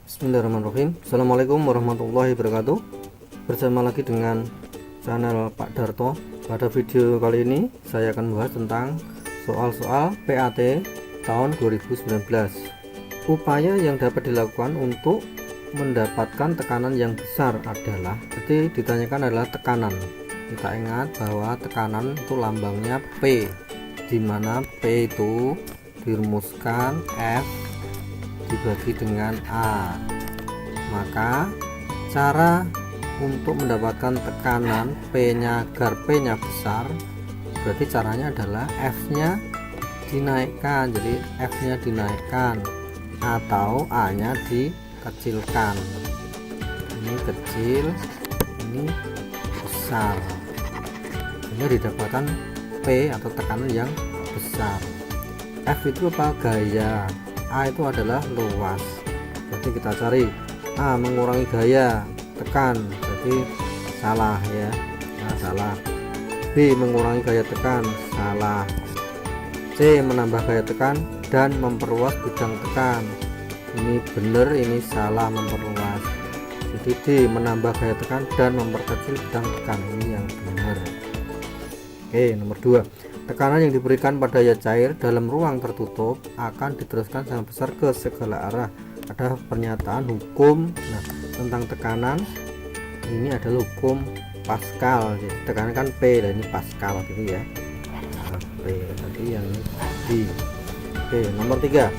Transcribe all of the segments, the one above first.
Bismillahirrahmanirrahim. Assalamualaikum warahmatullahi wabarakatuh. Bersama lagi dengan channel Pak Darto. Pada video kali ini saya akan membahas tentang soal-soal PAT tahun 2019. Upaya yang dapat dilakukan untuk mendapatkan tekanan yang besar adalah, jadi ditanyakan adalah tekanan. Kita ingat bahwa tekanan itu lambangnya P, di mana P itu dirumuskan F dibagi dengan A. Maka cara untuk mendapatkan tekanan P nya agar P nya besar, berarti caranya adalah F nya dinaikkan. Jadi F nya dinaikkan atau A nya dikecilkan. Ini kecil, ini besar, sehingga didapatkan P atau tekanan yang besar. F itu apa? Gaya. A itu adalah luas. Jadi kita cari A mengurangi gaya, tekan, jadi salah ya. Nah, salah. B mengurangi gaya tekan, salah. C menambah gaya tekan dan memperluas bidang tekan, ini benar, ini salah, memperluas. Jadi D menambah gaya tekan dan memperkecil bidang tekan, ini yang benar. Oke, nomor 2. Tekanan yang diberikan pada zat cair dalam ruang tertutup akan diteruskan sangat besar ke segala arah. Ada pernyataan hukum tentang tekanan. Ini adalah hukum Pascal. Jadi tekanan kan P, dan ini Pascal gitu ya. Nah, P tadi yang ini D. Oke, nomor 3.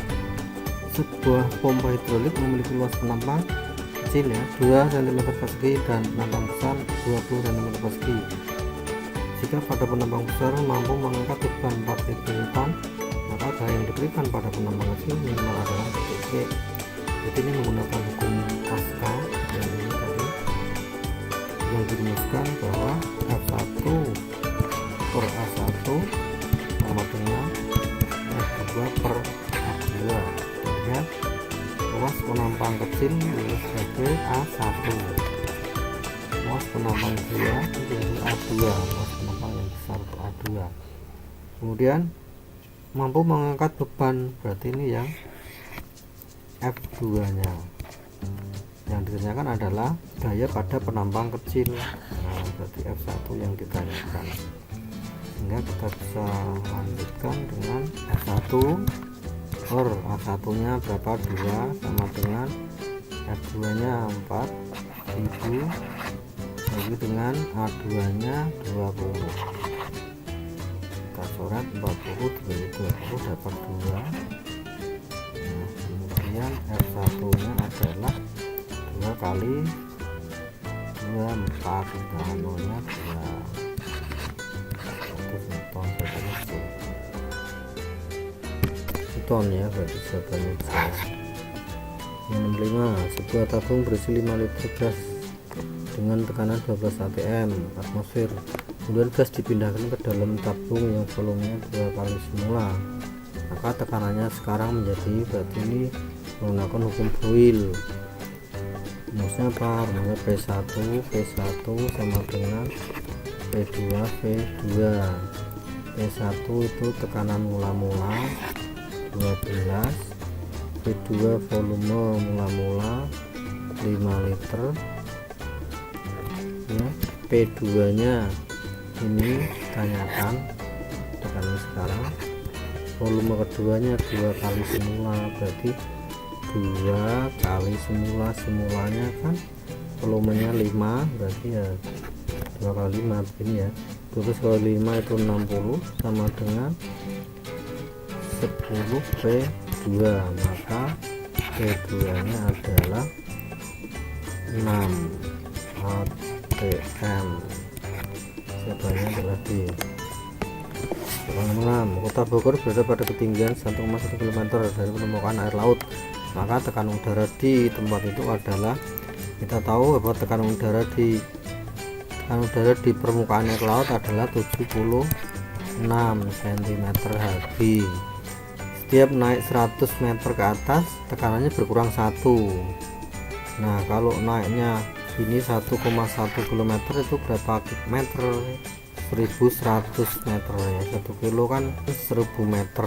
Sebuah pompa hidrolik memiliki luas penampang kecil ya, 2 cm persegi dan penampang besar 20 cm persegi. Jika pada penampang besar mampu mengangkat beban 4000 ton, maka gaya yang diberikan pada penampang kecil minimal adalah titik G. Jadi ini menggunakan hukum Pascal yang ini tadi, yang dirumuskan bahwa F1 per A1 sama dengan F2 per A2. Ya, luas penampang kecil sebagai A1, luas penampang dua itu A2, luas penampang yang besar itu A2. Kemudian mampu mengangkat beban, berarti ini yang F2 nya. Yang ditanyakan adalah gaya pada penampang kecil. Nah, berarti F1 yang ditanyakan. Sehingga kita bisa lanjutkan dengan F1 per A1 nya berapa, 2 sama dengan F2 nya 4000 lagi dengan A2 nya 20. Kita coret 40 dibagi 20 dapat 2. Nah, kemudian F1 nya adalah 2 kali 2, 4, nah nya 2 100 ton ya, berarti jawabannya C. Yang 5. Sebuah tabung berisi 5 liter gas dengan tekanan 12 atm atmosfer, kemudian gas dipindahkan ke dalam tabung yang volumenya 2 kali semula, maka tekanannya sekarang menjadi, berarti ini menggunakan hukum Boyle. Rumusnya apa? Rumusnya P1 sama dengan P2 V2. P1 itu tekanan mula-mula 12, V2 volume mula-mula 5 liter ya. P2 nya ini tanyakan tekanan sekarang, volume keduanya 2 kali semula, berarti 2 kali semulanya kan volumenya 5, berarti ya 2 kali 5 begini ya, 12 kali 5 itu 60 sama dengan 10 P2, maka P2 nya adalah 6 atm. Jawabannya adalah D. Soal 6. Kota Bogor berada pada ketinggian 1,1 km dari permukaan air laut, maka tekanan udara di tempat itu adalah, kita tahu bahwa tekanan udara di permukaan air laut adalah 76 cm3. Setiap naik 100 meter ke atas tekanannya berkurang 1. Nah, kalau naiknya ini 1,1 km itu berapa meter? 1100 meter ya. 1 kilo kan 1000 meter,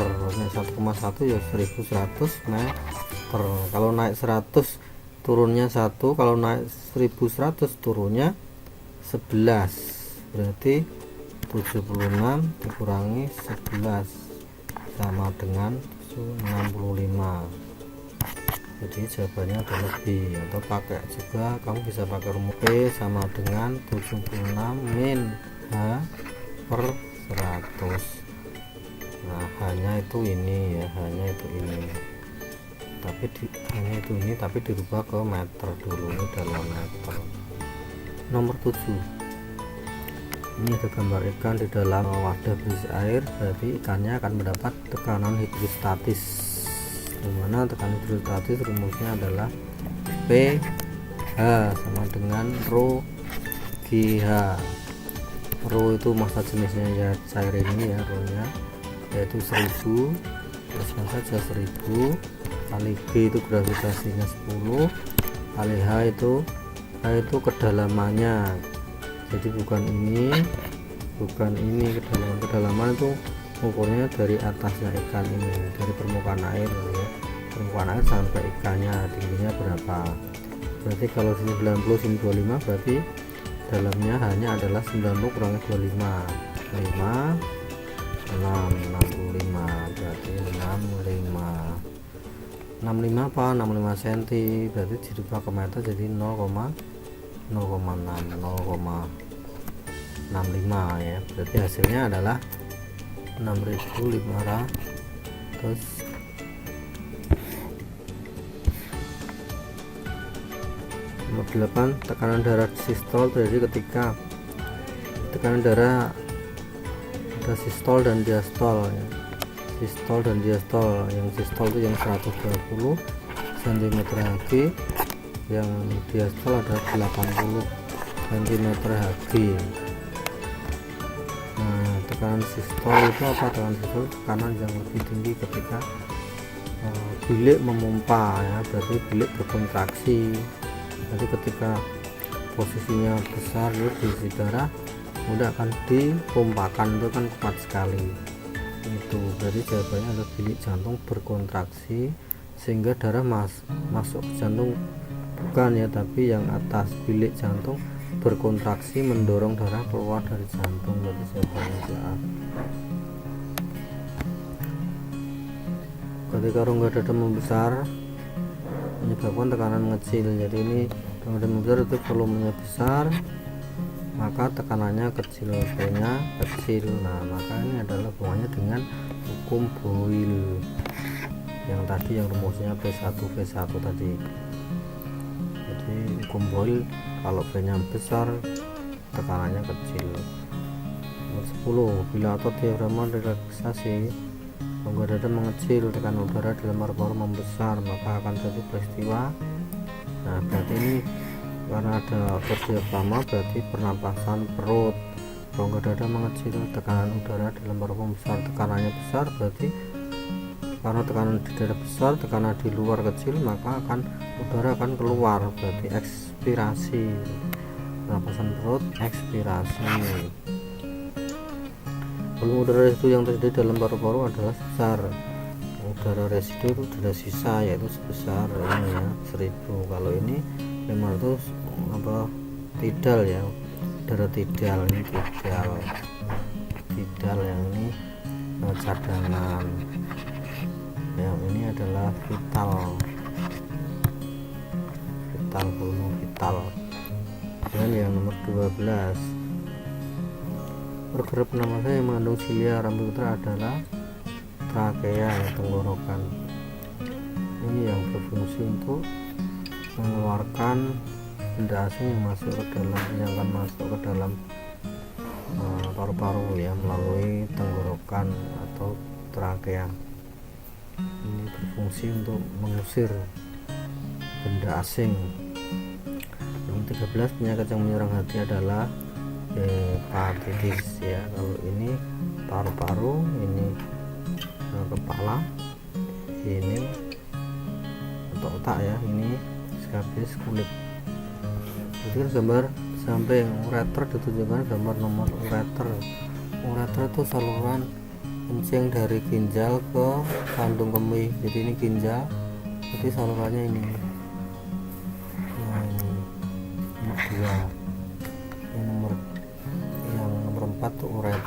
1,1 ya 1100 meter. Kalau naik 100 turunnya 1, kalau naik 1100 turunnya 11, berarti 76 dikurangi 11 sama dengan 65. Jadi jawabannya adalah B. Atau pakai juga, kamu bisa pakai rumus P sama dengan 76 min H per 100. Nah, hanya itu ini ya, hanya itu ini, tapi hanya itu ini tapi dirubah ke meter dulu, ini dalam meter. Nomor 7, ini ada gambar ikan di dalam wadah berisi air, berarti ikannya akan mendapat tekanan hidrostatis, dimana tekanan hidrostatis rumusnya adalah pH sama dengan rho GH. Rho itu massa jenisnya ya cair ini ya, rho nya yaitu 1000, tuliskan saja 1000 kali G itu gravitasinya 10 kali H itu kedalamannya. Jadi bukan ini kedalaman itu ukurnya dari atasnya ikan ini, dari permukaan air ya, permukaan air sampai ikannya tingginya berapa. Berarti kalau sini 90 sini 25, berarti dalamnya hanya adalah 90 kurangi 25, 5 6, 65, berarti 65 apa 65 cm, berarti dirubah ke meter jadi 0,65 ya, berarti hasilnya adalah 6500. Nomor 8, tekanan darah sistol terjadi ketika tekanan darah ada sistol dan diastol ya. Sistol dan diastol, yang sistol itu yang 120 cm/Hg, yang diastol ada 80 cm/Hg. Nah, tekanan sistol itu apa? Tekanan sistol tekanan yang lebih tinggi ketika bilik memompa ya, berarti bilik berkontraksi. Jadi ketika posisinya besar itu diisi darah mudah akan dipompakan, itu kan kuat sekali itu. Berarti jawabannya adalah bilik jantung berkontraksi sehingga darah masuk ke jantung, bukan ya, tapi yang atas bilik jantung berkontraksi mendorong darah keluar dari jantung. Berarti jawabannya A. Ketika rongga dada membesar menyebabkan tekanan mengecil. Jadi ini rongga dada membesar itu volumenya besar, maka tekanannya kecil, V-nya kecil. Nah, maka ini adalah hubungannya dengan hukum Boyle yang tadi, yang rumusnya P1 tadi. Jadi hukum Boyle, kalau V-nya besar tekanannya kecil. Nomor 10, bila otot diafragma relaksasi rongga dada mengecil, tekanan udara dalam paru-paru membesar, maka akan terjadi peristiwa. Nah, berarti ini karena ada otot diafragma, berarti pernapasan perut. Rongga dada mengecil, tekanan udara dalam paru-paru membesar, tekanannya besar, berarti karena tekanan di dada besar, tekanan di luar kecil, maka udara akan keluar, berarti ekspirasi. Pernapasan perut, ekspirasi. Volume udara residu yang terjadi dalam paru-paru adalah sebesar, udara residu itu udara sisa, yaitu sebesar ini ya 1000. Kalau ini 500 apa tidal ya, udara tidal, ini tidal yang ini cadangan, yang ini adalah vital, volume vital. Dan yang nomor 12, organ pernapasan yang mengandung silia rambut putra adalah trakea, tenggorokan. Ini yang berfungsi untuk mengeluarkan benda asing yang akan masuk ke dalam paru-paru ya, melalui tenggorokan atau trakea. Ini berfungsi untuk mengusir benda asing. Nomor 13, penyakit yang menyerang hati adalah hepatitis ya. Kalau ini paru-paru, ini kepala, ini otak ya, ini skabis kulit. Jadi gambar sampai ureter ditunjukkan gambar nomor ureter. Ureter itu saluran kencing dari ginjal ke kandung kemih. Jadi ini ginjal, jadi salurannya ini.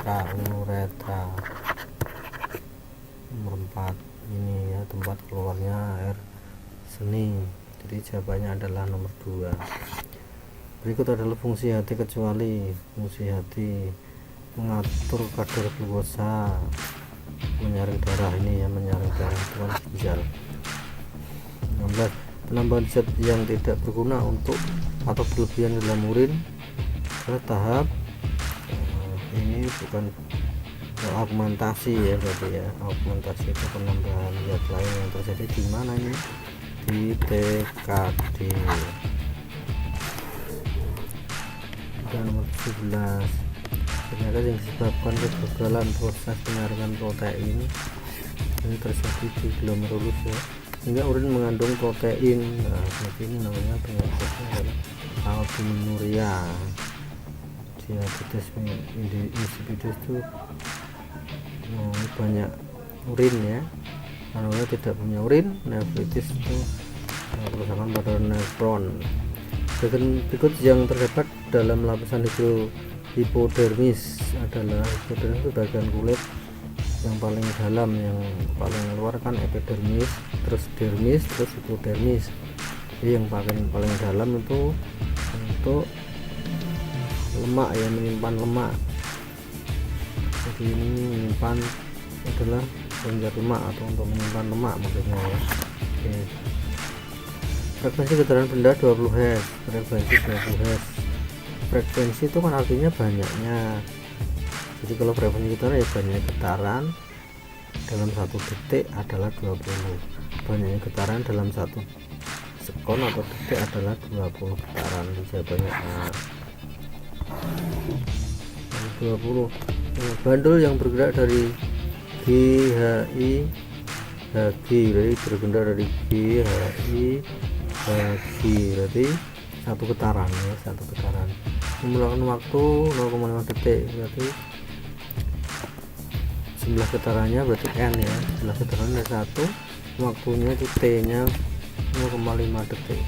uretra. Nomor 4 ini ya, tempat keluarnya air seni, jadi jawabannya adalah nomor 2. Berikut adalah fungsi hati kecuali. Fungsi hati mengatur kadar glukosa, menyaring darah, ini ya, menyaring darah itu kan ginjal. 16. Penambahan zat yang tidak berguna untuk atau berlebihan dalam urin pada tahap ini bukan augmentasi ya, berarti ya, augmentasi itu penambahan zat lain yang terjadi di mana ini, di TKD. Dan nomor 17, ternyata yang disebabkan kegagalan proses penyaringan protein ini terjadi di glomerulus ya, sehingga urin mengandung protein. Nah, seperti ini namanya penyebabnya adalah albuminuria. Diabetes insipidus itu banyak urin ya, karena tidak punya urin. Nefritis itu kerusakan pada nefron. Berikut yang terdapat dalam lapisan hipodermis adalah, hipodermis itu bagian kulit yang paling dalam, yang paling luar kan epidermis, terus dermis, terus hipodermis. Jadi yang paling dalam itu untuk lemak ya, menyimpan lemak. Jadi ini menyimpan adalah kelenjar lemak atau untuk menyimpan lemak maksudnya ya. Oke. Frekuensi getaran benda 20 Hz. Frekuensi 20 Hz. Frekuensi itu kan artinya banyaknya. Jadi kalau frekuensi getaran ya banyak getaran dalam 1 detik adalah 20. Banyaknya getaran dalam 1 sekon atau detik adalah 20 getaran. Jawabannya A. 20. Bandul yang bergerak dari GHI Hg, jadi bergerak dari GHI Hg, berarti 1 getaran ya, 1 getaran memulakan waktu 0,5 detik, berarti jumlah getarannya berarti N ya, jumlah getarannya 1, waktunya itu T nya 0,5 detik.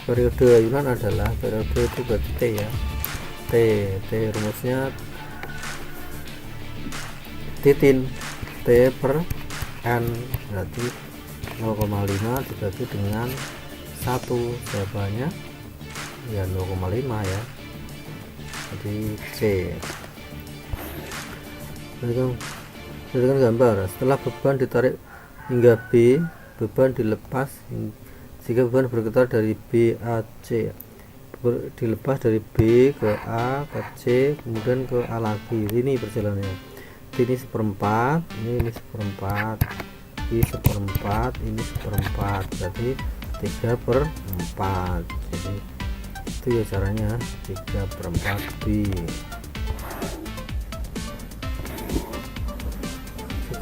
Periode ayunan adalah, periode itu berarti T ya, T rumusnya titin, T per N berarti 0,5 dibagi dengan 1, jawabannya ya 0,5 ya, jadi C. Berikan gambar setelah beban ditarik hingga B, beban dilepas jika beban bergetar dari B A C, dilepas dari B ke A ke C kemudian ke A lagi. Ini perjalanannya. Ini seperempat, ini seperempat, ini seperempat, ini seperempat, jadi 3/4. Jadi itu ya caranya, 3/4 B.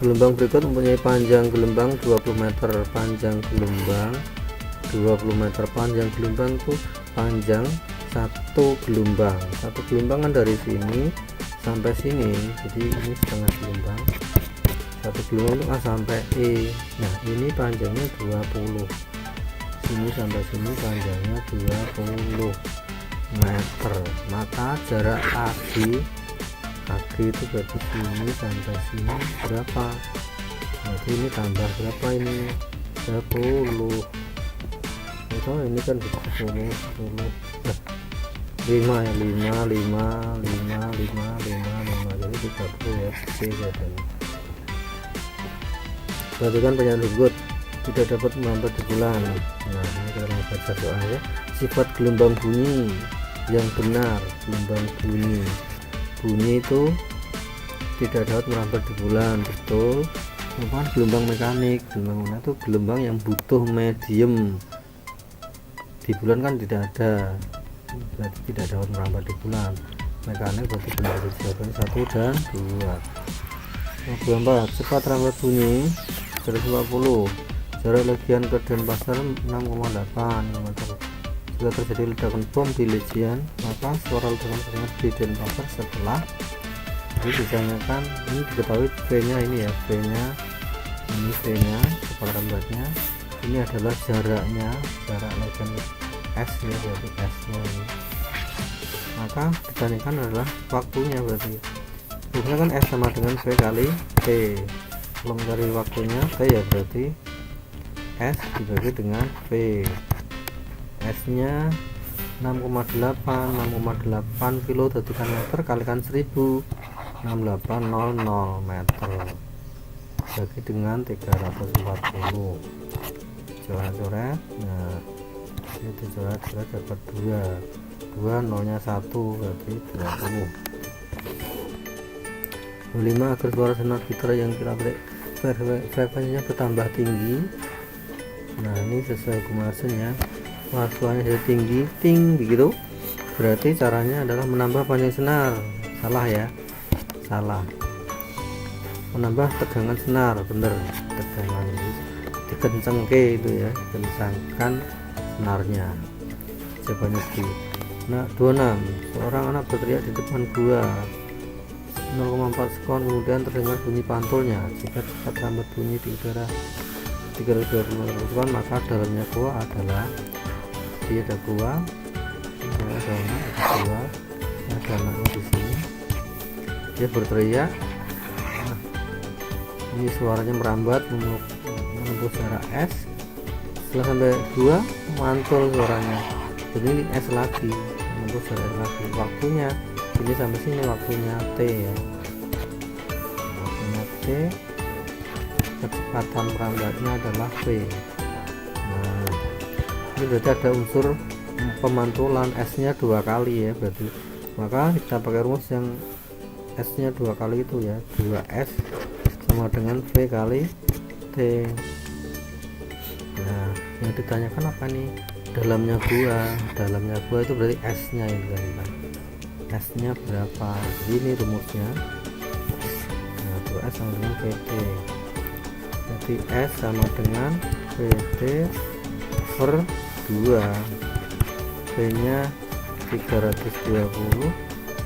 Gelombang berikut mempunyai panjang gelombang 20 meter. Panjang gelombang 20 meter. Panjang gelombang itu panjang satu gelombang. Satu gelombang kan dari sini sampai sini, jadi ini setengah gelombang. Satu gelombang itu A sampai E. Nah ini panjangnya 20, sini sampai sini panjangnya 20 meter. Maka jarak AG itu berarti sini sampai sini berapa, jadi ini tambah berapa, ini 10. Itu ini kan 10 nah, 5 ya, 5 jadi 30 ya, C jawabannya. Perhatikan pernyataan berikut, tidak dapat melambat di bulan. Nah ini kita baca soalnya. Sifat gelombang bunyi yang benar, gelombang bunyi itu tidak dapat merambat di bulan, betul. Merupakan gelombang mekanik. Gelombang itu gelombang yang butuh medium. Di bulan kan tidak ada, berarti tidak dapat merambat di bulan. Mekanik berarti benar, jawabannya 1 dan 2. Gambar cepat rambat bunyi 140. Jarak Legian ke Denpasar 6,8 km. Jika terjadi ledakan bom di Legian, maka suara ledakan terdengar di Denpasar setelah. Jadi ditanyakan, ini diketahui V-nya ini ya, V-nya ini, V-nya kepala rambatnya, ini adalah jaraknya, jarak Legian S ya, berarti S-nya ini. maka ditanyakan adalah waktunya. Berarti rumusnya kan S sama dengan V kali T. Kalau mencari waktunya T ya berarti S dibagi dengan V. S nya 6,8 kilo detikkan meter kalikan 1000, 6800 meter bagi dengan 340. Coret-coret, nah itu coret-coret dapat 2 nolnya 1 berarti 20. 5 agar suara sinar gitar yang kita beri frekuensinya bertambah tinggi. Nah ini sesuai hukum Larsen ya, suaranya jadi tinggi ting begitu, berarti caranya adalah menambah panjang senar. Salah ya, salah. Menambah tegangan senar, bener, tegangan dikencengke itu ya, kencangkan senarnya. Jawabannya D. Nah 26, seorang anak berteriak di depan gua 0,4 sekon kemudian terdengar bunyi pantulnya. Jika cepat sambat bunyi di udara 325 sekon, maka dalamnya gua adalah, dia ada gua, ada gua, ada anaknya di sini. Dia berteriak. Nah, ini suaranya merambat menempuh jarak S. Setelah sampai 2 mantul suaranya. Jadi ini S lagi, menempuh jarak S lagi. Waktunya ini sampai sini, waktunya T ya. Waktunya T. Kecepatan merambatnya adalah V. Nah, ini berarti ada unsur pemantulan S nya 2 kali ya, berarti maka kita pakai rumus yang S nya 2 kali itu ya, 2S sama dengan V kali T. Nah yang ditanyakan apa nih, dalamnya gua itu berarti S nya ini kan, S nya berapa, ini rumusnya. Nah 2S sama dengan VT, jadi S sama dengan VT per 2, V nya 320,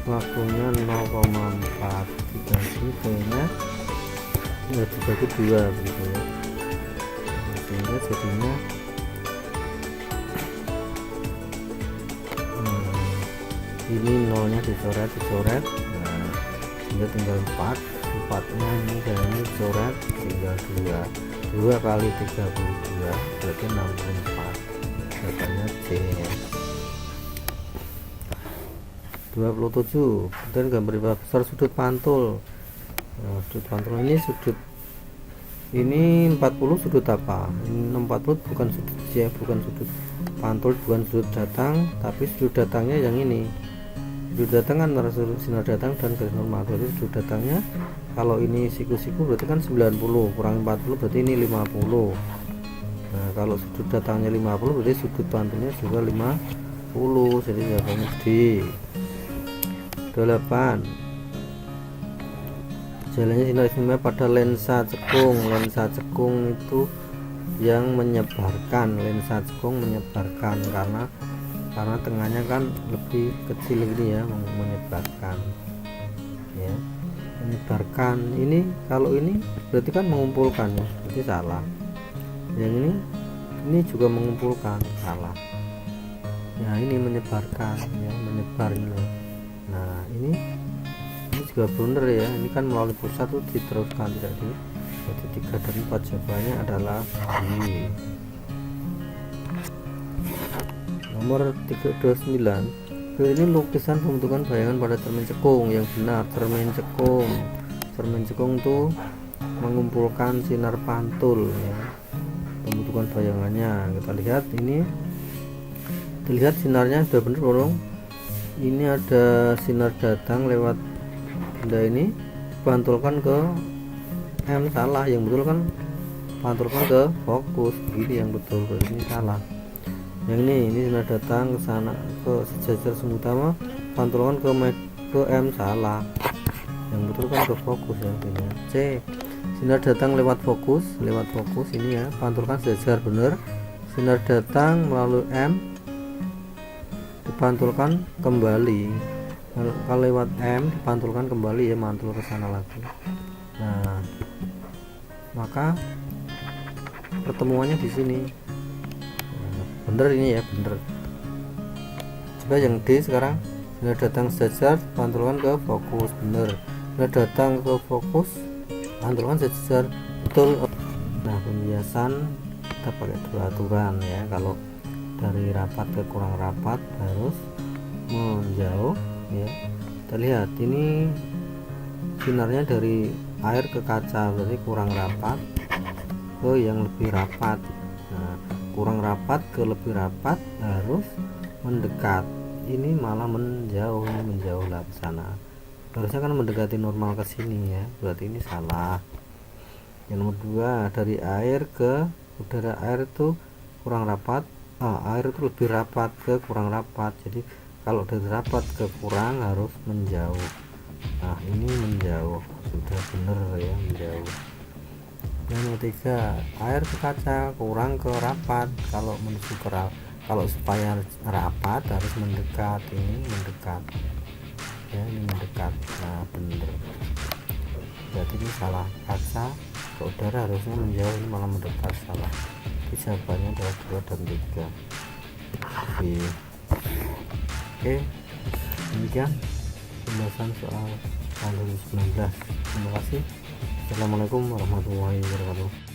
waktunya 0,4, dibagi V nya dibagi 2 begitu ya, sehingga jadinya ini nolnya dicoret, nah sehingga tinggal 4 nya ini dan ini coret, tinggal 2 kali 32 berarti 64. Jawabannya C. 27, dan gambar besar sudut pantul. Nah, sudut pantul ini ini 40 sudut apa? Ini 40 bukan sudut ya, bukan sudut pantul, bukan sudut datang, tapi sudut datangnya yang ini. Sudut datang kan antara sinar datang dan garis normal. Berarti sudut datangnya kalau ini siku-siku berarti kan 90 kurang 40 berarti ini 50. Nah kalau sudut datangnya 50 berarti sudut pantulnya juga 50, jadi jawabannya D. 8, jalannya sinar istimewa pada lensa cekung. Lensa cekung itu yang menyebarkan, lensa cekung menyebarkan karena tengahnya kan lebih kecil ini ya, menyebarkan ya, menyebarkan. Ini kalau ini berarti kan mengumpulkan ya, berarti salah. Yang ini juga mengumpulkan, salah ya, ini menyebarkan ya, menyebar ini. Nah ini juga benar ya, ini kan melalui pusat tuh diteruskan, tidak di, jadi 3 dan 4 jawabannya adalah D. Nomor 329, ini lukisan pembentukan bayangan pada cermin cekung. Yang benar, cermin cekung tuh mengumpulkan sinar pantul ya, pembentukan bayangannya. Kita lihat ini, dilihat sinarnya sudah benar belum. Ini ada sinar datang lewat benda ini, pantulkan ke M, salah. Yang betul kan pantulkan ke fokus, begini yang betul, berarti ini salah. Yang ini sinar datang ke sana ke sejajar sumbu utama, pantulkan ke M, salah. Yang betul kan ke fokus ya, artinya C. Sinar datang lewat fokus ini ya, pantulkan sejajar, benar. Sinar datang melalui M, dipantulkan kembali. Kalau lewat M dipantulkan kembali ya, mantul ke sana lagi. Nah maka pertemuannya di sini. Bener ini ya, bener. Coba yang D sekarang, bila datang sejajar pantulkan ke fokus, bener. Bila datang ke fokus pantulkan sejajar, betul. Nah, pembiasan kita pakai dua aturan ya. Kalau dari rapat ke kurang rapat harus menjauh ya. Kita lihat ini sinarnya dari air ke kaca, berarti kurang rapat ke yang lebih rapat. Nah, kurang rapat ke lebih rapat harus mendekat, ini malah menjauh lah ke sana. Harusnya kan mendekati normal ke sini ya, berarti ini salah. Yang nomor dua, dari air ke udara, air itu kurang rapat, air itu lebih rapat ke kurang rapat. Jadi kalau dari rapat ke kurang harus menjauh. Nah, ini menjauh, sudah bener ya, menjauh. Yang ketiga, air ke kaca kurang ke rapat. Kalau menuju ke kalau supaya rapat harus mendekat, ini mendekat ya, ini mendekat. Nah, bener, berarti ini salah. Kaca ke udara harusnya menjauh, ini malah mendekat, salah. Jadi jawabannya adalah 2 dan 3. Oke, demikian pembahasan soal tahun 2019. Terima kasih. Assalamualaikum warahmatullahi wabarakatuh.